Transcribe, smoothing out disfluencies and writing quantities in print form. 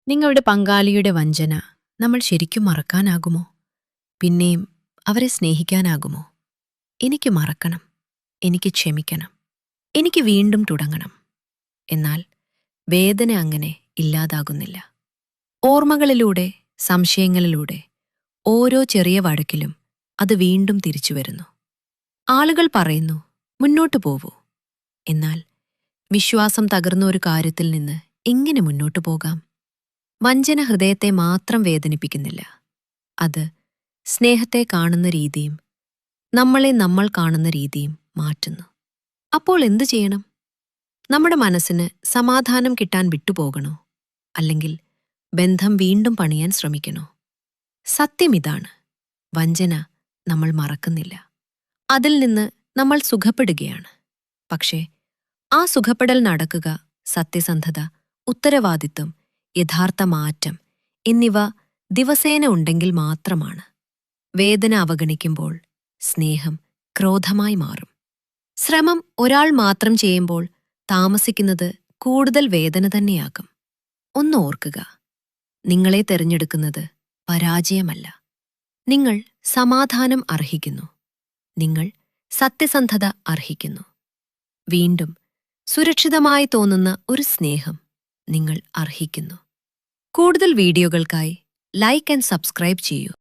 നിങ്ങളുടെ പങ്കാളിയുടെ വഞ്ചന നമ്മൾ ശരിക്കും മറക്കാനാകുമോ? പിന്നെയും അവരെ സ്നേഹിക്കാനാകുമോ? എനിക്ക് മറക്കണം, എനിക്ക് ക്ഷമിക്കണം, എനിക്ക് വീണ്ടും തുടങ്ങണം. എന്നാൽ വേദന അങ്ങനെ ഇല്ലാതാകുന്നില്ല. ഓർമ്മകളിലൂടെ, സംശയങ്ങളിലൂടെ, ഓരോ ചെറിയ വഴക്കിലും അത് വീണ്ടും തിരിച്ചുവരുന്നു. ആളുകൾ പറയുന്നു, മുന്നോട്ടു പോവൂ. എന്നാൽ വിശ്വാസം തകർന്ന ഒരു കാര്യത്തിൽ നിന്ന് എങ്ങനെ മുന്നോട്ടു പോകാം? വഞ്ചന ഹൃദയത്തെ മാത്രം വേദനിപ്പിക്കുന്നില്ല. അത് സ്നേഹത്തെ കാണുന്ന രീതിയും നമ്മളെ നമ്മൾ കാണുന്ന രീതിയും മാറ്റുന്നു. അപ്പോൾ എന്തു ചെയ്യണം? നമ്മുടെ മനസ്സിന് സമാധാനം കിട്ടാൻ വിട്ടുപോകണോ? അല്ലെങ്കിൽ ബന്ധം വീണ്ടും പണിയാൻ ശ്രമിക്കണോ? സത്യം ഇതാണ്, വഞ്ചന നമ്മൾ മറക്കുന്നില്ല. അതിൽ നിന്ന് നമ്മൾ സുഖപ്പെടുകയാണ്. പക്ഷേ ആ സുഖപ്പെടൽ നടക്കുക സത്യസന്ധത, ഉത്തരവാദിത്വം, യഥാർത്ഥ മാറ്റം എന്നിവ ദിവസേന ഉണ്ടെങ്കിൽ മാത്രമാണ്. വേദന അവഗണിക്കുമ്പോൾ സ്നേഹം ക്രോധമായി മാറും. ശ്രമം ഒരാൾ മാത്രം ചെയ്യുമ്പോൾ താമസിക്കുന്നത് കൂടുതൽ വേദന തന്നെയാകും. ഒന്ന് ഓർക്കുക, നിങ്ങളെ തിരഞ്ഞെടുക്കുന്നത് പരാജയമല്ല. നിങ്ങൾ സമാധാനം അർഹിക്കുന്നു. നിങ്ങൾ സത്യസന്ധത അർഹിക്കുന്നു. വീണ്ടും സുരക്ഷിതമായി തോന്നുന്ന ഒരു സ്നേഹം നിങ്ങൾ അർഹിക്കുന്നു. കൂടുതൽ വീഡിയോകൾക്കായി ലൈക്ക് ആൻഡ് സബ്സ്ക്രൈബ് ചെയ്യൂ.